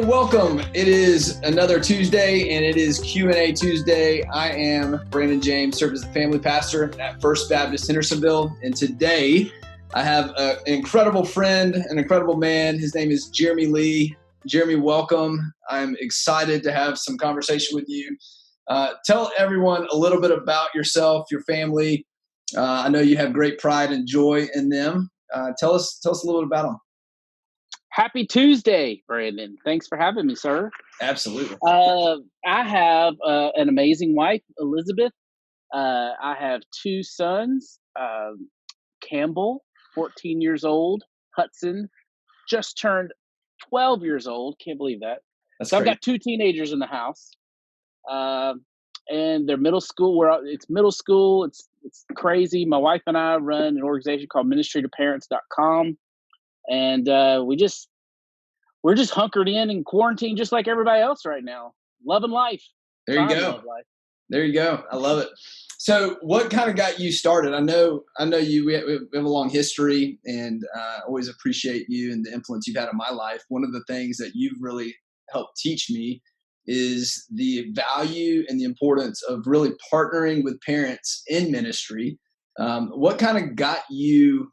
welcome. It is another Tuesday, and it is Q&A Tuesday. I am Brandon James, served as the family pastor at First Baptist Hendersonville, and today I have an incredible friend, an incredible man. His name is Jeremy Lee. Jeremy, welcome. I'm excited to have some conversation with you. Tell everyone a little bit about yourself, your family. I know you have great pride and joy in them. Tell us a little bit about them. Happy Tuesday, Brandon. Thanks for having me, sir. Absolutely. I have an amazing wife, Elizabeth. I have two sons, Campbell, 14 years old, Hudson, just turned 12 years old. Can't believe that. So I've got two teenagers in the house, and they're middle school. It's middle school. It's crazy. My wife and I run an organization called ministrytoparents.com. And we're just hunkered in quarantine, just like everybody else right now. Loving life. There you go. There you go. I love it. So, what kind of got you started? I know you. We have a long history, and I always appreciate you and the influence you've had on my life. One of the things that you've really helped teach me is the value and the importance of really partnering with parents in ministry. What kind of got you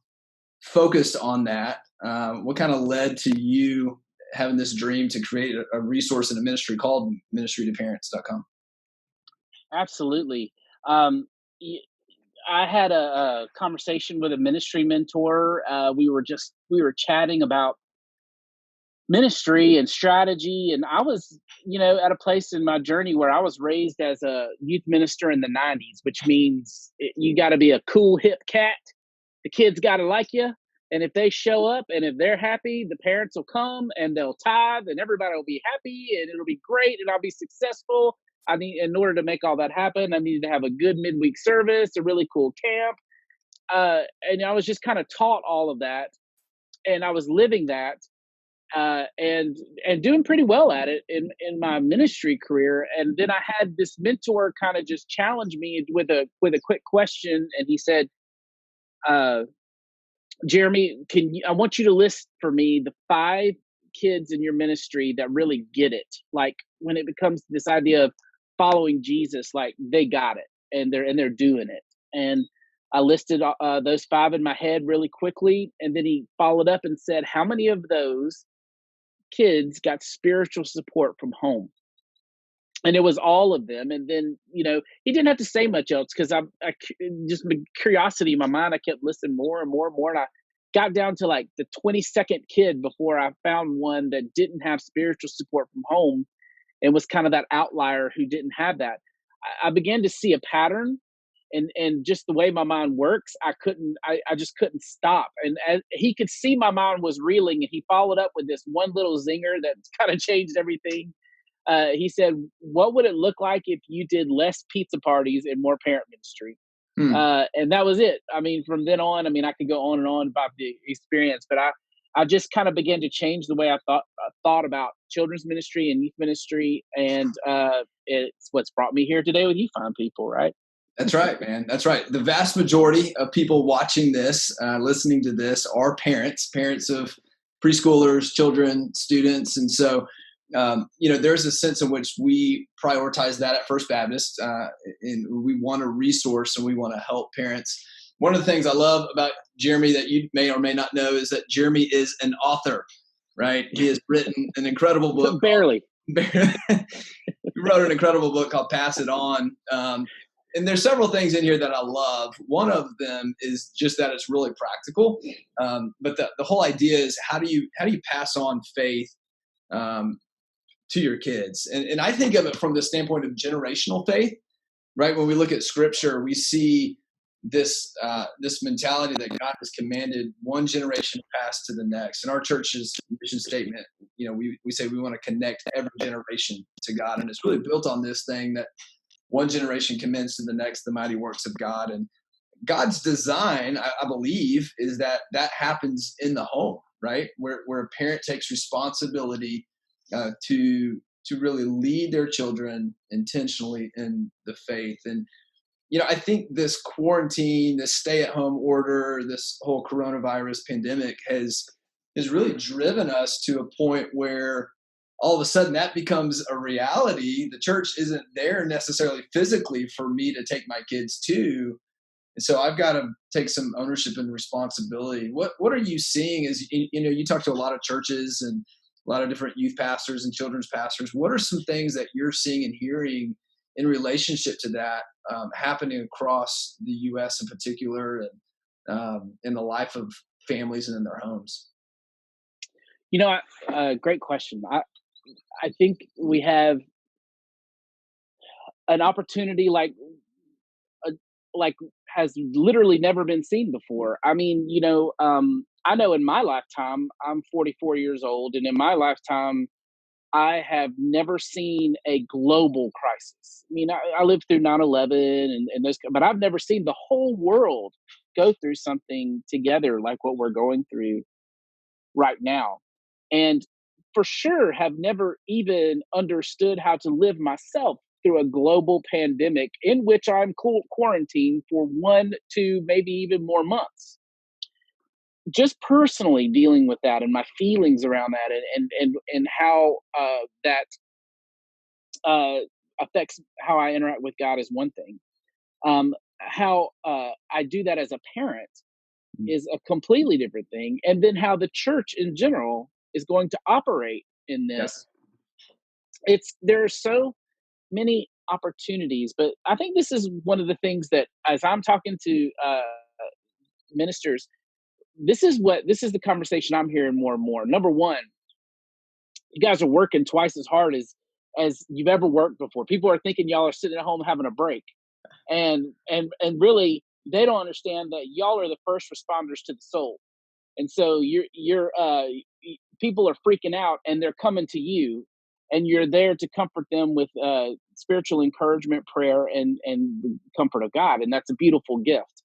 focused on that? What kind of led to you having this dream to create a resource in a ministry called ministrytoparents.com? Absolutely. I had a conversation with a ministry mentor. We were chatting about ministry and strategy. And I was, at a place in my journey where I was raised as a youth minister in the 90s, which means you got to be a cool, hip cat. The kids got to like you. And if they show up and if they're happy, the parents will come and they'll tithe and everybody will be happy and it'll be great and I'll be successful. In order to make all that happen, I needed to have a good midweek service, a really cool camp. And I was just kind of taught all of that. And I was living that and doing pretty well at it in my ministry career. And then I had this mentor kind of just challenge me with a quick question. And he said, Jeremy, I want you to list for me the 5 kids in your ministry that really get it. Like when it becomes this idea of following Jesus, like they got it and they're doing it. And I listed those 5 in my head really quickly. And then he followed up and said, how many of those kids got spiritual support from home? And it was all of them. And then, he didn't have to say much else because I just curiosity in my mind, I kept listening more and more and more. And I got down to like the 22nd kid before I found one that didn't have spiritual support from home and was kind of that outlier who didn't have that. I began to see a pattern and just the way my mind works, I just couldn't stop. And as he could see my mind was reeling, and he followed up with this one little zinger that kind of changed everything. He said, what would it look like if you did less pizza parties and more parent ministry? And that was it. From then on, I could go on and on about the experience, but I just kind of began to change the way I thought about children's ministry and youth ministry. And it's what's brought me here today with you fine people, right? That's right, man. That's right. The vast majority of people watching this, listening to this are parents of preschoolers, children, students. And so, there's a sense in which we prioritize that at First Baptist, and we want a resource and we want to help parents. One of the things I love about Jeremy that you may or may not know is that Jeremy is an author, right? He has written an incredible book. Barely. He wrote an incredible book called Pass It On. And there's several things in here that I love. One of them is just that it's really practical. But the whole idea is how do you pass on faith to your kids? And I think of it from the standpoint of generational faith, right? When we look at scripture, we see this mentality that God has commanded one generation to pass to the next. And our church's mission statement, we say we want to connect every generation to God. And it's really built on this thing that one generation commends to the next the mighty works of God. And God's design, I believe, is that happens in the home, right? Where a parent takes responsibility to really lead their children intentionally in the faith. And I think this quarantine, this stay-at-home order, this whole coronavirus pandemic has really driven us to a point where all of a sudden that becomes a reality. The church isn't there necessarily physically for me to take my kids to. And so I've got to take some ownership and responsibility. What are you seeing as you talk to a lot of churches and a lot of different youth pastors and children's pastors. What are some things that you're seeing and hearing in relationship to that happening across the U.S. in particular, and in the life of families and in their homes? Great question. I think we have an opportunity uh, like has literally never been seen before. I mean, I know in my lifetime, I'm 44 years old, and in my lifetime, I have never seen a global crisis. I mean, I lived through 9/11 and those, but I've never seen the whole world go through something together like what we're going through right now. And for sure, have never even understood how to live myself through a global pandemic in which I'm quarantined for 1, 2, maybe even more months. Just personally dealing with that and my feelings around that, and how that uh, affects how I interact with God is one thing. How I do that as a parent Mm. is a completely different thing. And then how the church in general is going to operate in Yeah. this. There are so many opportunities, but I think this is one of the things that, as I'm talking to ministers, this is the conversation I'm hearing more and more. Number one, you guys are working twice as hard as you've ever worked before. People are thinking y'all are sitting at home having a break, and really they don't understand that y'all are the first responders to the soul. And so people are freaking out, and they're coming to you, and you're there to comfort them with spiritual encouragement, prayer, and the comfort of God, and that's a beautiful gift.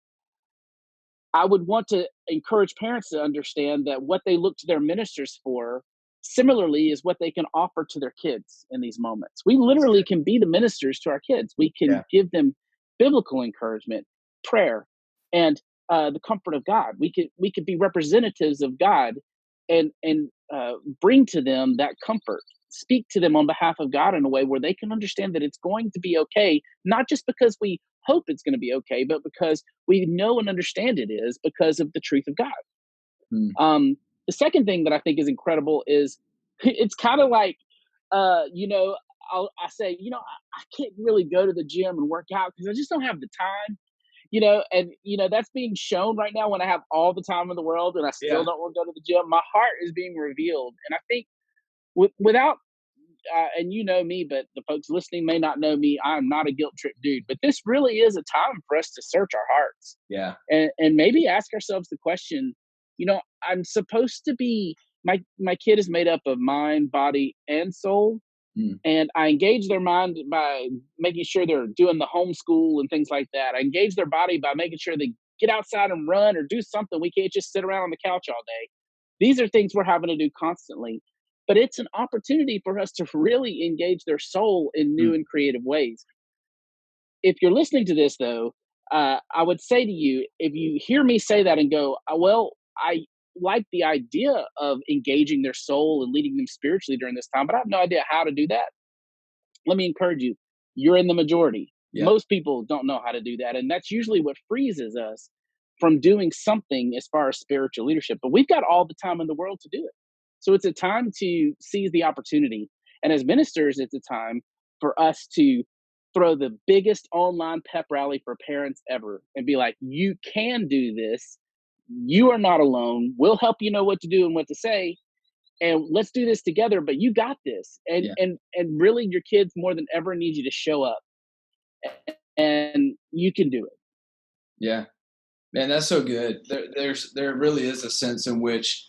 I would want to encourage parents to understand that what they look to their ministers for similarly is what they can offer to their kids in these moments. We literally can be the ministers to our kids. We Yeah. can give them biblical encouragement, prayer, and the comfort of God. We could be representatives of God, and bring to them that comfort. Speak to them on behalf of God in a way where they can understand that it's going to be okay, not just because we hope it's going to be okay, but because we know and understand it is because of the truth of God. Mm. The second thing that I think is incredible is it's kind of like, I say, I can't really go to the gym and work out because I just don't have the time, and that's being shown right now when I have all the time in the world and I still Yeah. don't want to go to the gym. My heart is being revealed, and I think without and you know me, but the folks listening may not know me. I'm not a guilt trip dude, but this really is a time for us to search our hearts Yeah. and maybe ask ourselves the question, I'm supposed to be, my kid is made up of mind, body, and soul. Mm. And I engage their mind by making sure they're doing the homeschool and things like that. I engage their body by making sure they get outside and run or do something. We can't just sit around on the couch all day. These are things we're having to do constantly. But it's an opportunity for us to really engage their soul in new Mm. and creative ways. If you're listening to this, though, I would say to you, if you hear me say that and go, well, I like the idea of engaging their soul and leading them spiritually during this time, but I have no idea how to do that. Let me encourage you. You're in the majority. Yeah. Most people don't know how to do that. And that's usually what freezes us from doing something as far as spiritual leadership. But we've got all the time in the world to do it. So it's a time to seize the opportunity. And as ministers, it's a time for us to throw the biggest online pep rally for parents ever and be like, you can do this. You are not alone. We'll help you know what to do and what to say, and let's do this together, but you got this. and Yeah. and and really, your kids more than ever need you to show up, and you can do it. Yeah. Man, that's so good. There really is a sense in which,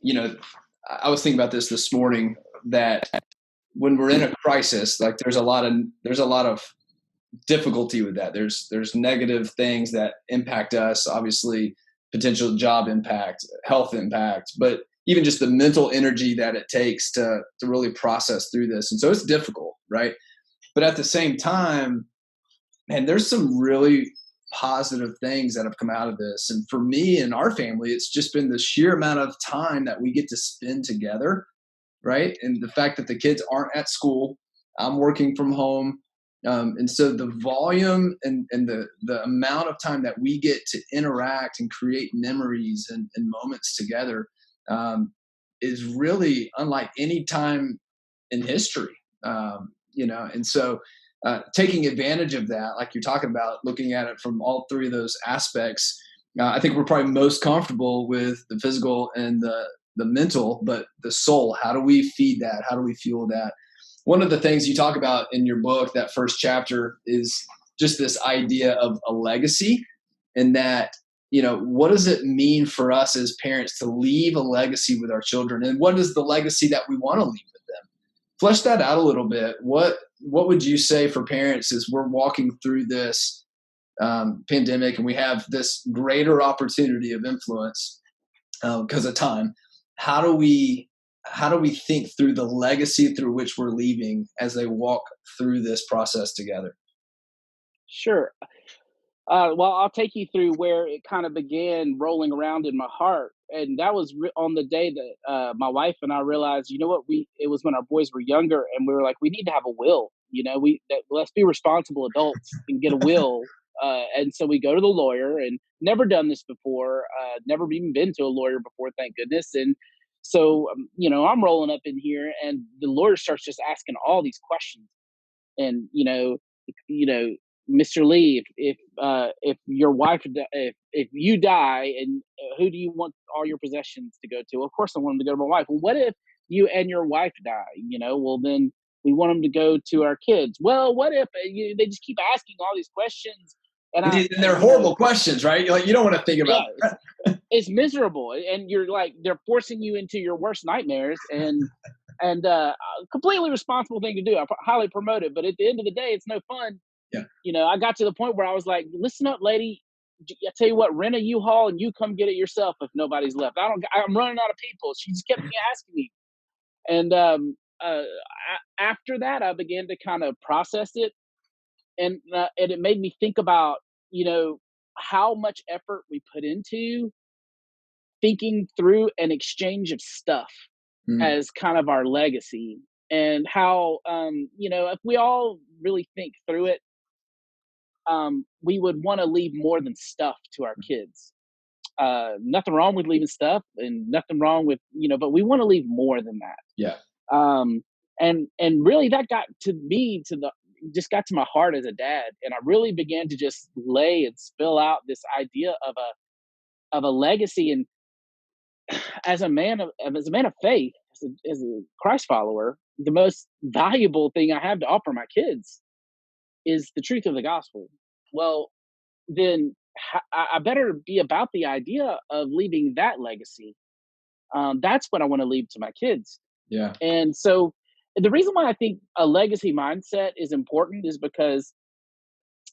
you know, I was thinking about this morning, that when we're in a crisis, like there's a lot of difficulty with that. There's negative things that impact us, obviously, potential job impact, health impact, but even just the mental energy that it takes to really process through this. And so it's difficult, right? But at the same time, and there's some really positive things that have come out of this. And for me and our family, it's just been the sheer amount of time that we get to spend together. right? And the fact that the kids aren't at school, I'm working from home. And so the volume and the amount of time that we get to interact and create memories and moments together um, is really unlike any time in history. And so taking advantage of that, like you're talking about, looking at it from all three of those aspects, I think we're probably most comfortable with the physical and the mental, but the soul, how do we feed that? How do we fuel that? One of the things you talk about in your book, that first chapter, is just this idea of a legacy, and that, what does it mean for us as parents to leave a legacy with our children? And what is the legacy that we want to leave with them? Flesh that out a little bit. What would you say for parents as we're walking through this pandemic and we have this greater opportunity of influence because of time? How do we think through the legacy through which we're leaving as they walk through this process together? Sure. Well, I'll take you through where it kind of began rolling around in my heart, and that was on the day that my wife and I realized, you know what, it was when our boys were younger, and we were like, we need to have a will. Let's be responsible adults and get a will. And so we go to the lawyer, and never done this before, never even been to a lawyer before, thank goodness. And so, I'm rolling up in here, and the lawyer starts just asking all these questions, and you know, Mr. Lee, if your wife, if you die, and who do you want all your possessions to go to? Of course, I want them to go to my wife. Well, what if you and your wife die? Well, then we want them to go to our kids. Well, what if they just keep asking all these questions, and And they're horrible questions, right? Like, you don't want to think about yeah, it's miserable, and you're like, they're forcing you into your worst nightmares, and completely responsible thing to do. I highly promote it, but at the end of the day, it's no fun. Yeah. I got to the point where I was like, listen up, lady. I tell you what, rent a U-Haul and you come get it yourself if nobody's left. I'm running out of people. She just kept asking me. And after that, I began to kind of process it. And it made me think about, how much effort we put into thinking through an exchange of stuff Mm, as kind of our legacy, and how, if we all really think through it, we would want to leave more than stuff to our kids. Nothing wrong with leaving stuff, and nothing wrong with, but we want to leave more than that. yeah. And really, that got to me to the just got to my heart as a dad, and I really began to just lay and spill out this idea of a legacy. And as a man of faith, as a Christ follower, the most valuable thing I have to offer my kids is the truth of the gospel. Well, then I better be about the idea of leaving that legacy. That's what I want to leave to my kids. Yeah. And so the reason why I think a legacy mindset is important is because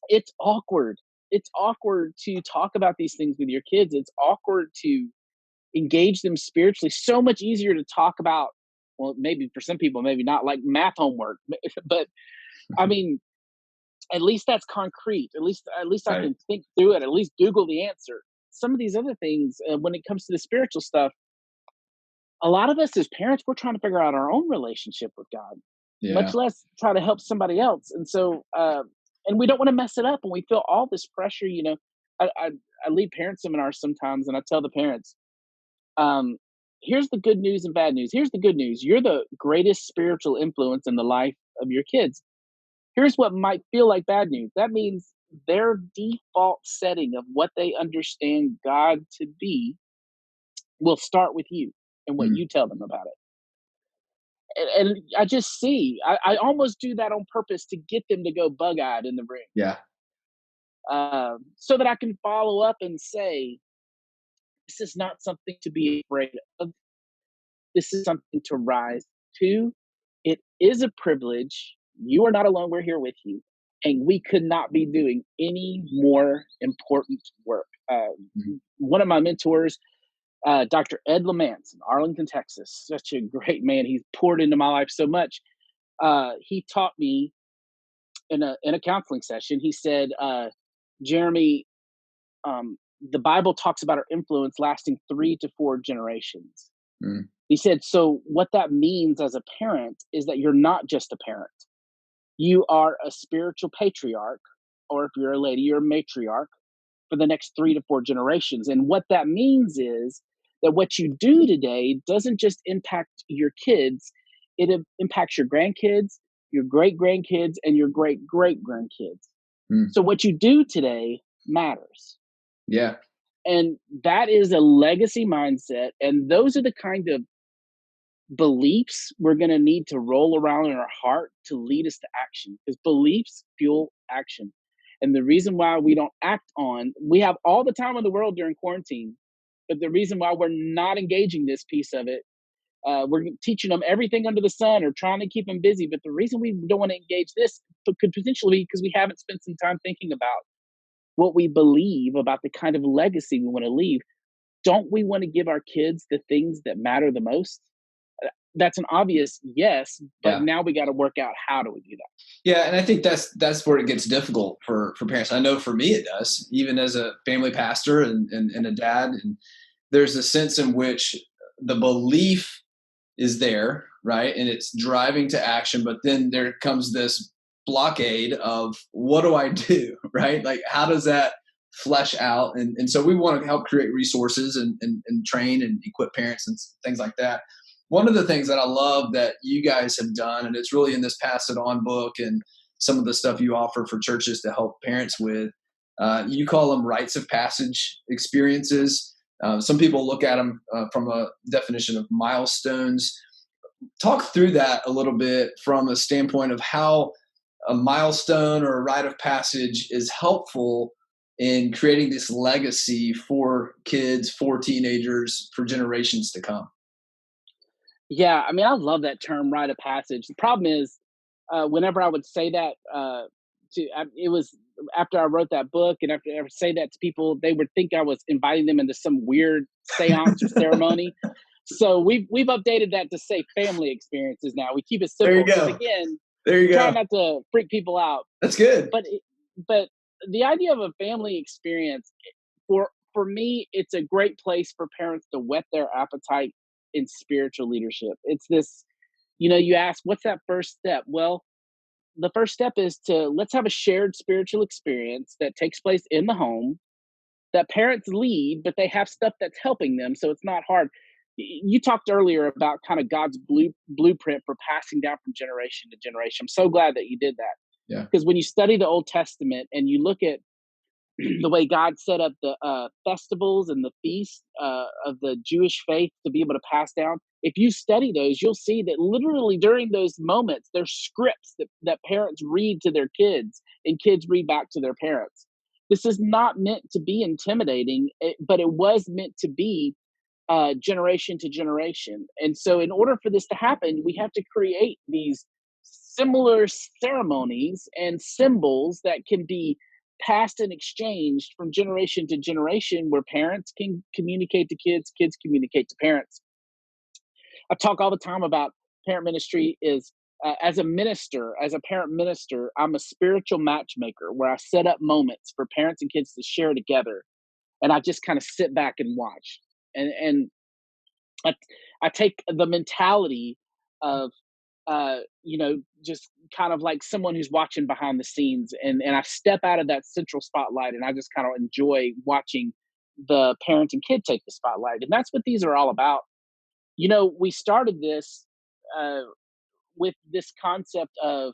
it's awkward. It's awkward to talk about these things with your kids. It's awkward to engage them spiritually. So much easier to talk about, well, maybe for some people, maybe not, like math homework, but I mean, at least that's concrete. At least I Right. can think through it. At least Google the answer. Some of these other things, when it comes to the spiritual stuff, a lot of us as parents, we're trying to figure out our own relationship with God, Yeah. much less try to help somebody else. And so, and we don't want to mess it up, and we feel all this pressure. I lead parent seminars sometimes, and I tell the parents, um, here's the good news and bad news. Here's the good news: you're the greatest spiritual influence in the life of your kids. Here's what might feel like bad news. That means their default setting of what they understand God to be will start with you and what Mm, you tell them about it. And I just see, I almost do that on purpose to get them to go bug eyed in the room, yeah. so that I can follow up and say, this is not something to be afraid of. This is something to rise to. It is a privilege. You are not alone. We're here with you. And we could not be doing any more important work. Mhm. One of my mentors, Dr. Ed Lamance in Arlington, Texas, such a great man. He's poured into my life so much. He taught me in a counseling session. He said, Jeremy, the Bible talks about our influence lasting 3 to 4 generations. Mm, He said, so what that means as a parent is that you're not just a parent. You are a spiritual patriarch, or if you're a lady, you're a matriarch for the next 3 to 4 generations. And what that means is that what you do today doesn't just impact your kids, it impacts your grandkids, your great grandkids, and your great great grandkids. Mm. So what you do today matters. Yeah. And that is a legacy mindset. And those are the kind of beliefs we're going to need to roll around in our heart to lead us to action, because beliefs fuel action. And the reason why we don't act on, we have all the time in the world during quarantine, but the reason why we're not engaging this piece of it, we're teaching them everything under the sun or trying to keep them busy. But the reason we don't want to engage this could potentially be because we haven't spent some time thinking about what we believe about the kind of legacy we want to leave. Don't we want to give our kids the things that matter the most? That's an obvious yes, but Yeah. now we got to work out how do we do that. Yeah, and I think that's where it gets difficult for parents. I know for me it does, even as a family pastor and a dad. And there's a sense in which the belief is there, right? And it's driving to action, but then there comes this blockade of what do I do, right? Like how does that flesh out? And so we want to help create resources and train and equip parents and things like that. One of the things that I love that you guys have done, and it's really in this Pass It On book and some of the stuff you offer for churches to help parents with, you call them rites of passage experiences. Some people look at them from a definition of milestones. Talk through that a little bit from a standpoint of how a milestone or a rite of passage is helpful in creating this legacy for kids, for teenagers, for generations to come. Yeah, I mean, I love that term, rite of passage. The problem is, whenever I would say that, it was after I wrote that book, and after I would say that to people, they would think I was inviting them into some weird seance or ceremony. So we've updated that to say family experiences now. We keep it There you simple because go. again, There you try go. not to freak people out. That's good. But the idea of a family experience, for me, it's a great place for parents to whet their appetite in spiritual leadership. It's this, you ask, what's that first step? Well, the first step is to let's have a shared spiritual experience that takes place in the home that parents lead, but they have stuff that's helping them, so it's not hard. You talked earlier about kind of God's blueprint for passing down from generation to generation. I'm so glad that you did that, Yeah. because when you study the Old Testament and you look at the way God set up the festivals and the feasts of the Jewish faith to be able to pass down, if you study those, you'll see that literally during those moments, there's scripts that parents read to their kids and kids read back to their parents. This is not meant to be intimidating, but it was meant to be generation to generation. And so, in order for this to happen, we have to create these similar ceremonies and symbols that can be passed and exchanged from generation to generation, where parents can communicate to kids, kids communicate to parents. I talk all the time about parent ministry is as a minister, as a parent minister, I'm a spiritual matchmaker where I set up moments for parents and kids to share together. And I just kind of sit back and watch. And I, I take the mentality of, just kind of like someone who's watching behind the scenes, and I step out of that central spotlight and I just kind of enjoy watching the parent and kid take the spotlight. And that's what these are all about. We started this uh, with this concept of,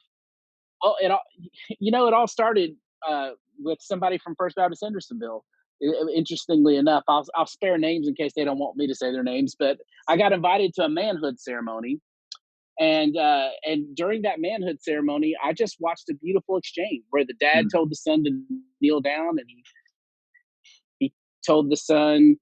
well, it all started with somebody from First Baptist Hendersonville. Interestingly enough, I'll spare names in case they don't want me to say their names, but I got invited to a manhood ceremony, and during that manhood ceremony, I just watched a beautiful exchange where the dad Mm. told the son to kneel down, and he told the son,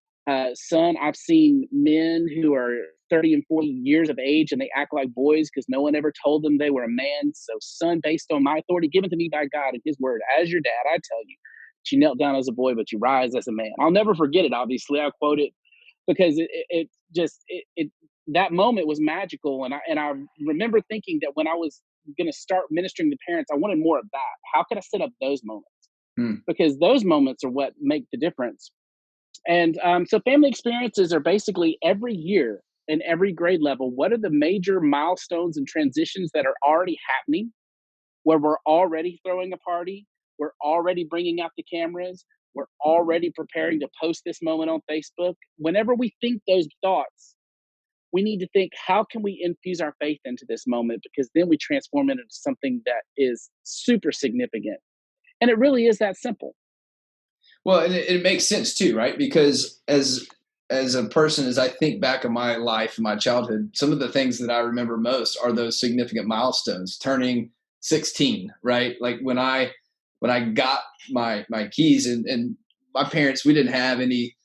son, I've seen men who are 30 and 40 years of age and they act like boys because no one ever told them they were a man. So, son, based on my authority given to me by God and his word, as your dad, I tell you, that you knelt down as a boy, but you rise as a man. I'll never forget it, obviously. I quote it because it that moment was magical. And I remember thinking that when I was going to start ministering to parents, I wanted more of that. How could I set up those moments? Mm. Because those moments are what make the difference. And so family experiences are basically every year in every grade level, what are the major milestones and transitions that are already happening, where we're already throwing a party, we're already bringing out the cameras, we're already preparing to post this moment on Facebook. Whenever we think those thoughts, we need to think, how can we infuse our faith into this moment? Because then we transform it into something that is super significant. And it really is that simple. Well, and it makes sense too, right? Because as a person, as I think back on my life and my childhood, some of the things that I remember most are those significant milestones. Turning 16, right? Like when I got my keys, and my parents, we didn't have any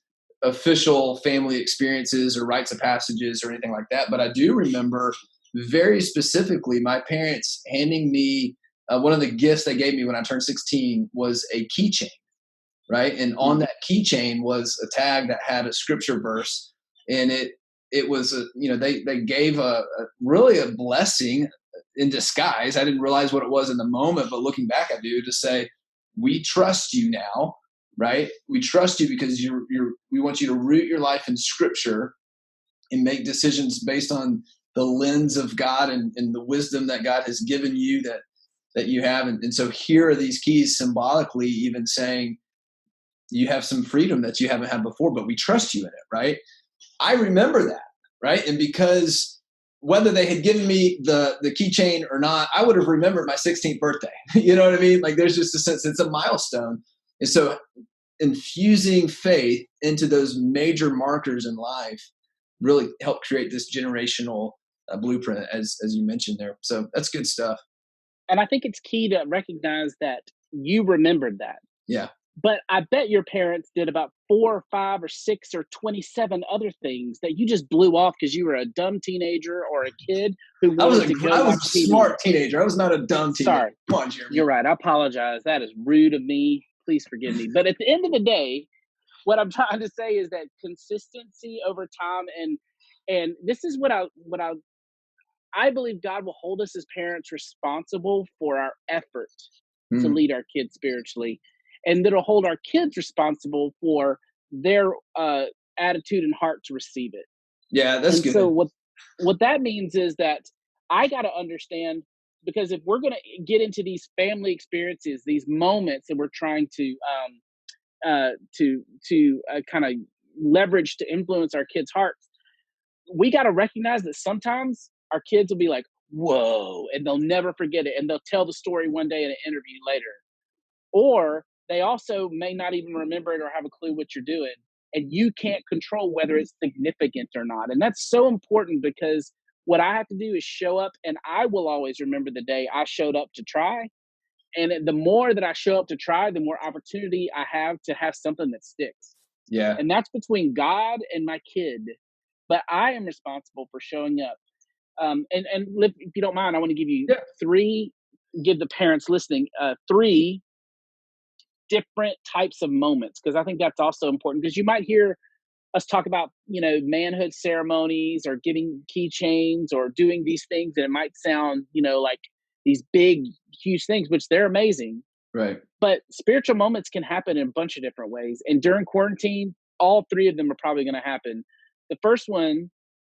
official family experiences or rites of passages or anything like that. But I do remember very specifically my parents handing me one of the gifts they gave me when I turned 16 was a keychain, right? And on Mhm. that keychain was a tag that had a scripture verse, and it was they gave a really a blessing in disguise. I didn't realize what it was in the moment, but looking back, I do, to say, "We trust you now." Right? We trust you because we want you to root your life in scripture and make decisions based on the lens of God and the wisdom that God has given you that you have. And so here are these keys symbolically even saying you have some freedom that you haven't had before, but we trust you in it, right? I remember that, right? And because whether they had given me the keychain or not, I would have remembered my 16th birthday. You know what I mean? Like there's just a sense, it's a milestone. And so infusing faith into those major markers in life really help create this generational blueprint, as you mentioned there. So that's good stuff. And I think it's key to recognize that you remembered that. Yeah. But I bet your parents did about 4 or 5 or 6 or 27 other things that you just blew off because you were a dumb teenager or a kid who wanted to go I was watch a TV. smart teenager. I was not a dumb teenager. Sorry, Come on, Jeremy. you're right. I apologize. That is rude of me. Please forgive me. But at the end of the day, what I'm trying to say is that consistency over time, and this is what I believe God will hold us as parents responsible for our effort to Mm, lead our kids spiritually, and that'll hold our kids responsible for their attitude and heart to receive it. yeah, that's And so good. what that means is that I got to understand, because if we're going to get into these family experiences, these moments that we're trying to kind of leverage to influence our kids' hearts, we got to recognize that sometimes our kids will be like, whoa, and they'll never forget it. And they'll tell the story one day in an interview later. Or they also may not even remember it or have a clue what you're doing. And you can't control whether it's significant or not. And that's so important, because what I have to do is show up, and I will always remember the day I showed up to try. And the more that I show up to try, the more opportunity I have to have something that sticks. Yeah. And that's between God and my kid. But I am responsible for showing up. And if you don't mind, I want to give you Yeah. give the parents listening three different types of moments, because I think that's also important, because you might hear us talk about, manhood ceremonies or getting keychains or doing these things, and it might sound, like these big, huge things, which they're amazing. Right. But spiritual moments can happen in a bunch of different ways. And during quarantine, all three of them are probably going to happen. The first one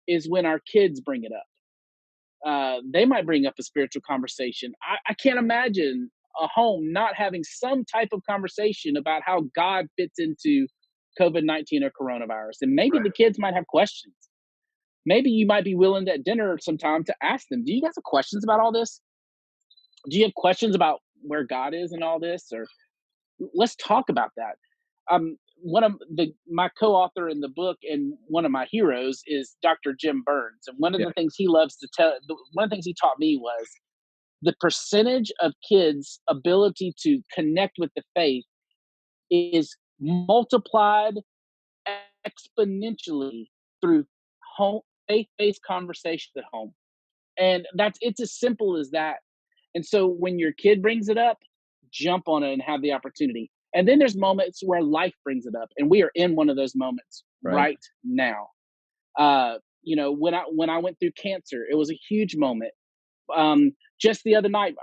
is when our kids bring it up. They might bring up a spiritual conversation. I can't imagine a home not having some type of conversation about how God fits into COVID-19 or coronavirus. And maybe Right. the kids might have questions. Maybe you might be willing at dinner sometime to ask them, do you guys have questions about all this? Do you have questions about where God is in all this? Or let's talk about that. One of my co-author in the book and one of my heroes is Dr. Jim Burns, and one of Yeah. the things he loves to tell, one of the things he taught me was the percentage of kids' ability to connect with the faith is multiplied exponentially through home faith-based conversations at home, and it's as simple as that. And so when your kid brings it up, jump on it and have the opportunity. And then there's moments where life brings it up, and we are in one of those moments Right. right now. When I went through cancer, it was a huge moment. Just the other night,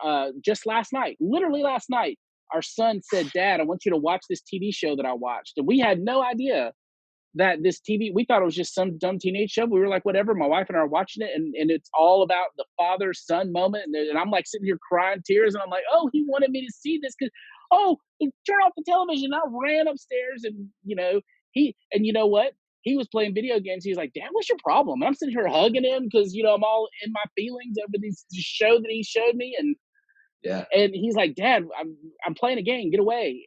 just last night, literally last night, our son said, "Dad, I want you to watch this TV show that I watched," and we had no idea that this TV, we thought it was just some dumb teenage show. We were like, whatever. My wife and I are watching it, and it's all about the father son moment. And I'm like sitting here crying tears, and I'm like, oh, he wanted me to see this because, oh, turn off the television. I ran upstairs, and and you know what? He was playing video games. He's like, Dad, what's your problem? And I'm sitting here hugging him because I'm all in my feelings over this show that he showed me, and Yeah. and he's like, Dad, I'm playing a game. Get away.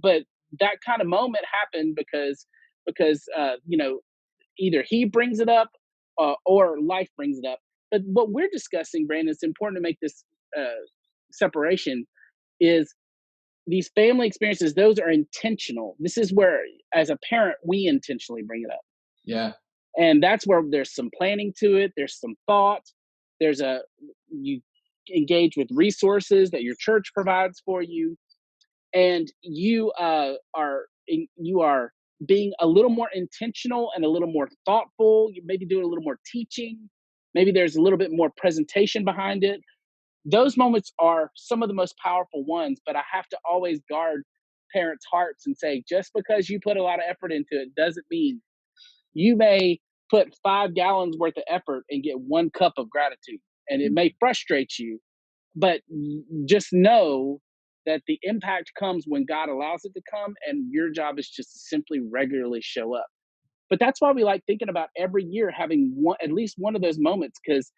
But that kind of moment happened because either he brings it up or life brings it up. But what we're discussing, Brandon, it's important to make this separation, is these family experiences, those are intentional. This is where, as a parent, we intentionally bring it up. Yeah. And that's where there's some planning to it. There's some thought. You engage with resources that your church provides for you. And you are being a little more intentional and a little more thoughtful. You maybe doing a little more teaching. Maybe there's a little bit more presentation behind it. Those moments are some of the most powerful ones, but I have to always guard parents' hearts and say, just because you put a lot of effort into it doesn't mean you may put 5 gallons worth of effort and get 1 cup of gratitude. And it may frustrate you, but just know that the impact comes when God allows it to come, and your job is just to simply regularly show up. But that's why we like thinking about every year having at least one of those moments. Because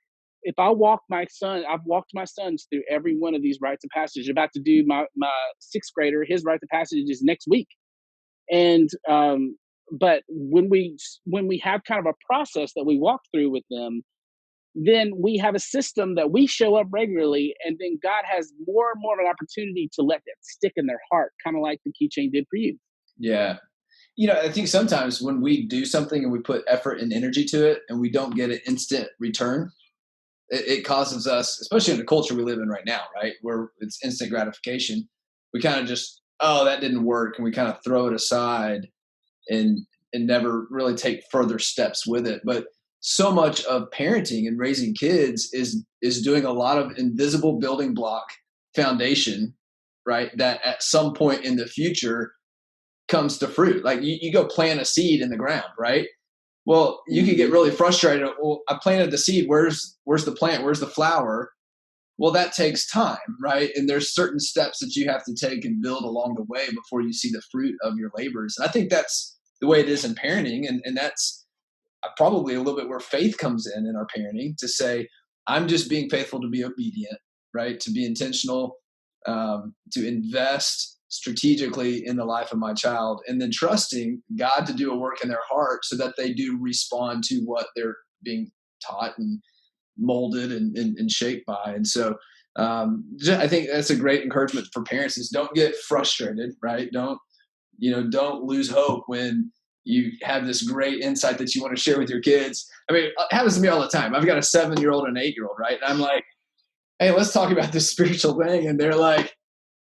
if I've walked my sons through every one of these rites of passage. About to do my 6th grader, his rite of passage is next week. And but when we have kind of a process that we walk through with them, then we have a system that we show up regularly, and then God has more and more of an opportunity to let that stick in their heart, kind of like the keychain did for you. Yeah. I think sometimes when we do something and we put effort and energy to it and we don't get an instant return, it causes us, especially in the culture we live in right now, right, where it's instant gratification. We kind of just, oh, that didn't work, and we kind of throw it aside and never really take further steps with it. But so much of parenting and raising kids is doing a lot of invisible building block foundation, right, that at some point in the future comes to fruit. Like you go plant a seed in the ground, right? Well, you could get really frustrated. Well, I planted the seed. Where's the plant? Where's the flower? Well, that takes time, right? And there's certain steps that you have to take and build along the way before you see the fruit of your labors. And I think that's the way it is in parenting. And that's probably a little bit where faith comes in our parenting, to say, I'm just being faithful to be obedient, right? To be intentional, to invest strategically in the life of my child, and then trusting God to do a work in their heart so that they do respond to what they're being taught and molded and shaped by. And so I think that's a great encouragement for parents, is don't get frustrated, right? Don't lose hope when you have this great insight that you want to share with your kids. I mean, it happens to me all the time. I've got a 7-year-old and an 8-year-old, right? And I'm like, hey, let's talk about this spiritual thing. And they're like,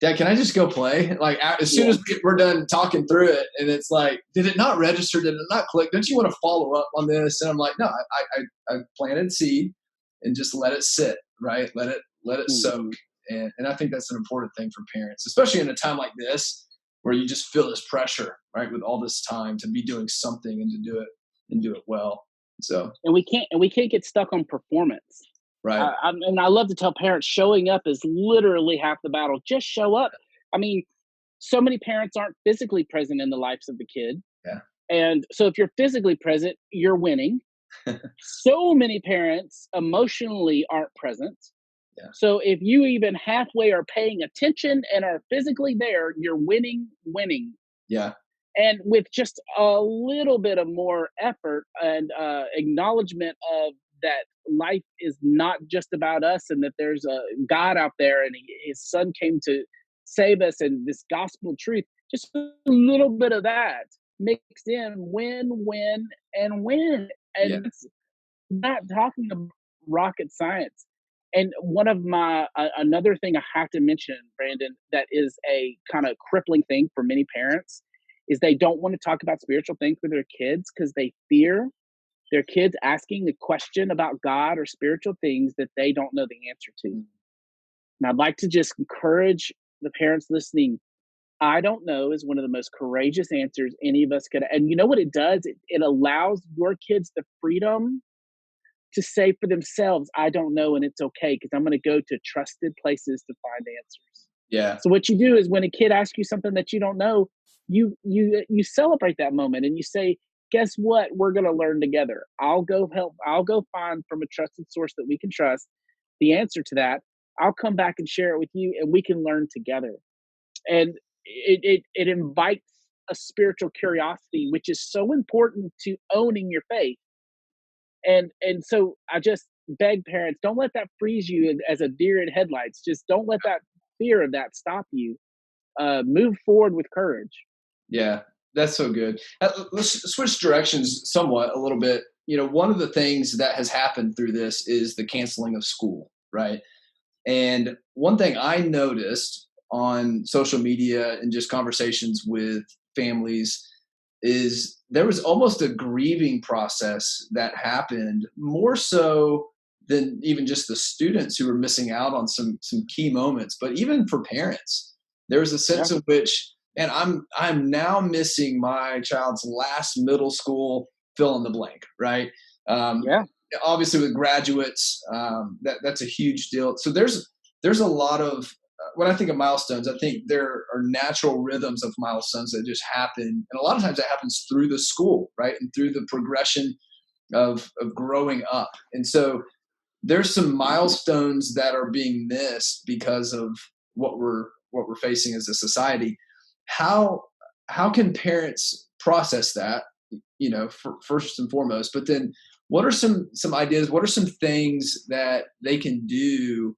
Dad, can I just go play? Like, as soon as we're done talking through it, and it's like, did it not register? Did it not click? Don't you want to follow up on this? And I'm like, no, I planted seed and just let it sit, right? Let it soak. And I think that's an important thing for parents, especially in a time like this, where you just feel this pressure, right, with all this time to be doing something and to do it well. So, and we can't get stuck on performance. Right. And I love to tell parents, showing up is literally half the battle. Just show up. I mean, so many parents aren't physically present in the lives of the kid. Yeah. And so if you're physically present, you're winning. So many parents emotionally aren't present. Yeah. So if you even halfway are paying attention and are physically there, you're winning. Yeah. And with just a little bit of more effort and acknowledgement of that life is not just about us, and that there's a God out there, and his son came to save us, and this gospel truth, just a little bit of that mixed in, win, and win. And it's not talking about rocket science. And one of my, another thing I have to mention, Brandon, that is a kind of crippling thing for many parents, is they don't want to talk about spiritual things with their kids because they fear their kids asking a question about God or spiritual things that they don't know the answer to. And I'd like to just encourage the parents listening. I don't know is one of the most courageous answers any of us could. And you know what it does? It allows your kids the freedom to say for themselves, I don't know, and it's okay because I'm going to go to trusted places to find answers. Yeah. So what you do is when a kid asks you something that you don't know, you celebrate that moment and you say, guess what? We're going to learn together. I'll go help. I'll go find from a trusted source that we can trust the answer to that. I'll come back and share it with you, and we can learn together. And it invites a spiritual curiosity, which is so important to owning your faith. And so I just beg parents, don't let that freeze you as a deer in headlights. Just don't let that fear of that stop you. Move forward with courage. Yeah, that's so good. Let's switch directions somewhat a little bit. One of the things that has happened through this is the canceling of school, right? And one thing I noticed on social media and just conversations with families is there was almost a grieving process that happened more so than even just the students who were missing out on some key moments, but even for parents, there was a Yeah. sense of which, and I'm now missing my child's last middle school fill in the blank, right? Um, Yeah. Obviously, with graduates, that's a huge deal. So there's a lot of when I think of milestones, I think there are natural rhythms of milestones that just happen, and a lot of times that happens through the school, right, and through the progression of growing up. And so there's some milestones that are being missed because of what we're facing as a society. How how can parents process that? First and foremost, but then what are some ideas? What are some things that they can do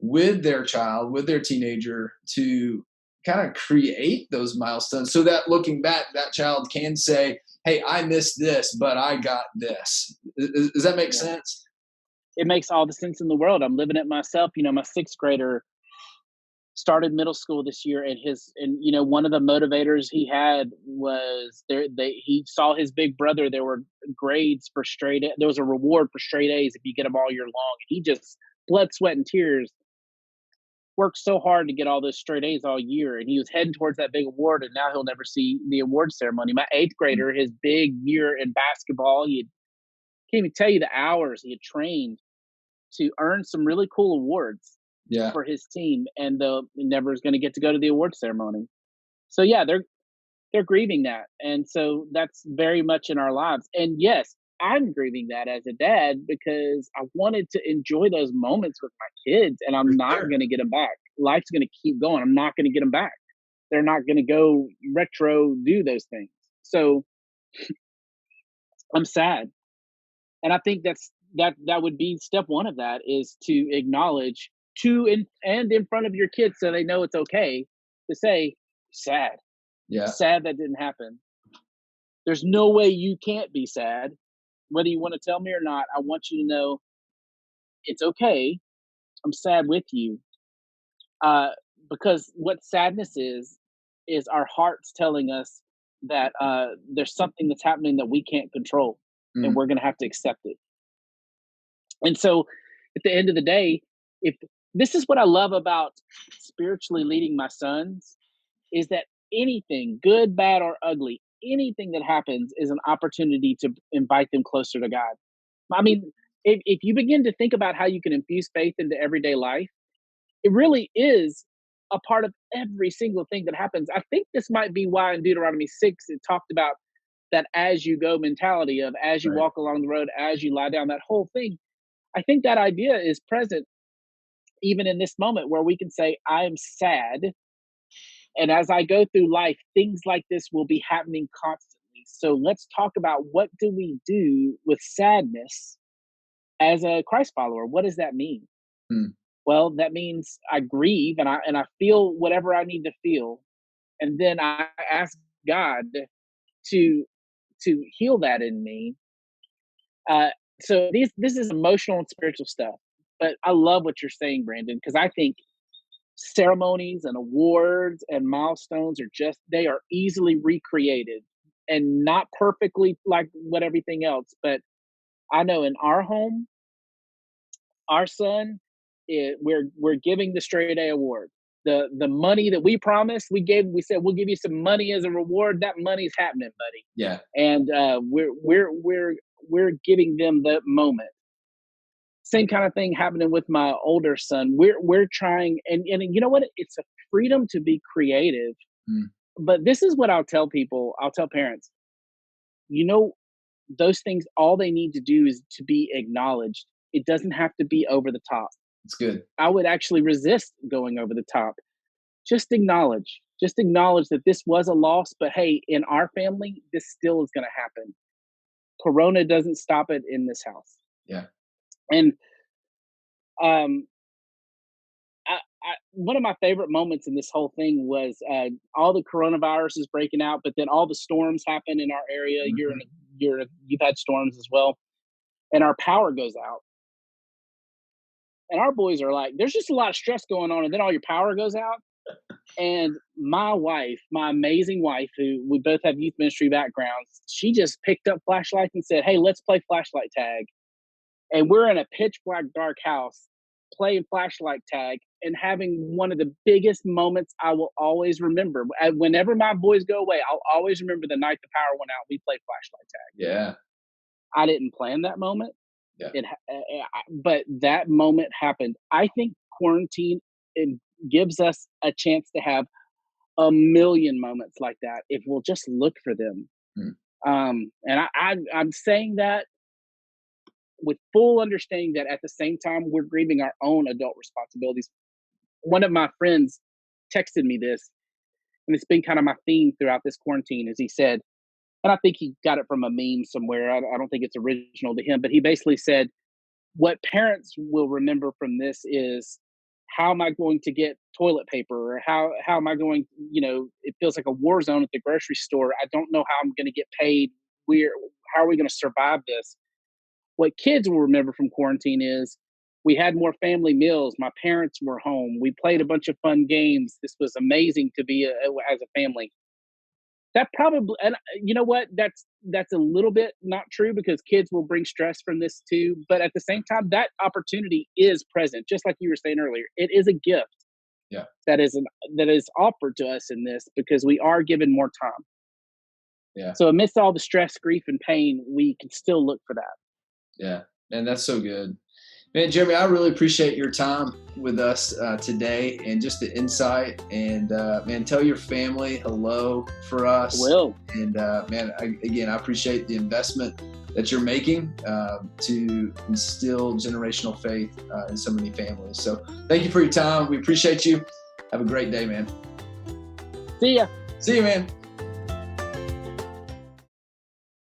with their child, with their teenager, to kind of create those milestones so that looking back, that child can say, hey, I missed this, but I got this. Does that make Yeah. sense? It makes all the sense in the world. I'm living it myself. My sixth grader started middle school this year, and one of the motivators he had was he saw his big brother. There were grades for there was a reward for straight A's if you get them all year long. He just blood, sweat, and tears worked so hard to get all those straight A's all year, and he was heading towards that big award, and now he'll never see the award ceremony. My eighth grader, his big year in basketball, he can't even tell you the hours he had trained to earn some really cool awards Yeah. for his team, and never is going to get to go to the award ceremony. So yeah, they're grieving that, and so that's very much in our lives. And yes, I'm grieving that as a dad because I wanted to enjoy those moments with my kids, and For I'm not sure. going to get them back. Life's going to keep going. I'm not going to get them back. They're not going to go retro do those things. So I'm sad, and I think that would be step one of that is to acknowledge and in front of your kids so they know it's okay to say sad. Yeah. Sad that didn't happen. There's no way you can't be sad. Whether you want to tell me or not, I want you to know it's okay. I'm sad with you. Uh, because what sadness is our hearts telling us that there's something that's happening that we can't control, and Mm, we're going to have to accept it. And so, at the end of the day, if this is what I love about spiritually leading my sons, is that anything, good, bad, or ugly, anything that happens is an opportunity to invite them closer to God. I mean, if you begin to think about how you can infuse faith into everyday life, it really is a part of every single thing that happens. I think this might be why in Deuteronomy 6 it talked about that as you go mentality of as you right. walk along the road, as you lie down, that whole thing. I think that idea is present even in this moment where we can say, I'm sad. And as I go through life, things like this will be happening constantly. So let's talk about what do we do with sadness as a Christ follower? What does that mean? Mm, Well, that means I grieve and I feel whatever I need to feel. And then I ask God to heal that in me. Uh, so this is emotional and spiritual stuff. But I love what you're saying, Brandon, because I think ceremonies and awards and milestones are just they are easily recreated and not perfectly like what everything else. But I know in our home, our son, we're giving the straight A award. the money that we promised, we said we'll give you some money as a reward. That money's happening, buddy. Yeah. And we're giving them that moment. Same kind of thing happening with my older son. We're trying, and you know what? It's a freedom to be creative. Mm. But this is what I'll tell people. I'll tell parents. Those things, all they need to do is to be acknowledged. It doesn't have to be over the top. It's good. I would actually resist going over the top. Just acknowledge that this was a loss, but hey, in our family, this still is going to happen. Corona doesn't stop it in this house. Yeah. And one of my favorite moments in this whole thing was all the coronavirus is breaking out, but then all the storms happen in our area. Mm-hmm. You've had storms as well, and our power goes out. And our boys are like, there's just a lot of stress going on, and then all your power goes out. And my wife, my amazing wife, who we both have youth ministry backgrounds, she just picked up flashlights and said, hey, let's play flashlight tag. And we're in a pitch black dark house playing flashlight tag and having one of the biggest moments I will always remember. Whenever my boys go away, I'll always remember the night the power went out. We played flashlight tag. Yeah. I didn't plan that moment. Yeah. But that moment happened. I think quarantine gives us a chance to have a million moments like that if we'll just look for them. And I'm saying that with full understanding that at the same time we're grieving our own adult responsibilities. One of my friends texted me this, and it's been kind of my theme throughout this quarantine, as he said, and I think he got it from a meme somewhere. I don't think it's original to him, but he basically said, what parents will remember from this is, how am I going to get toilet paper? Or how am I going, it feels like a war zone at the grocery store. I don't know how I'm going to get paid. How are we going to survive this? What kids will remember from quarantine is, we had more family meals. My parents were home. We played a bunch of fun games. This was amazing to be as a family. That probably, and you know what? That's a little bit not true, because kids will bring stress from this too. But at the same time, that opportunity is present, just like you were saying earlier. It is a gift. Yeah. That is offered to us in this, because we are given more time. Yeah. So amidst all the stress, grief, and pain, we can still look for that. Yeah. And that's so good. Man, Jeremy, I really appreciate your time with us today, and just the insight. And man, tell your family hello for us. I will. And man, I appreciate the investment that you're making to instill generational faith in so many families. So thank you for your time. We appreciate you. Have a great day, man. See ya. See you, man.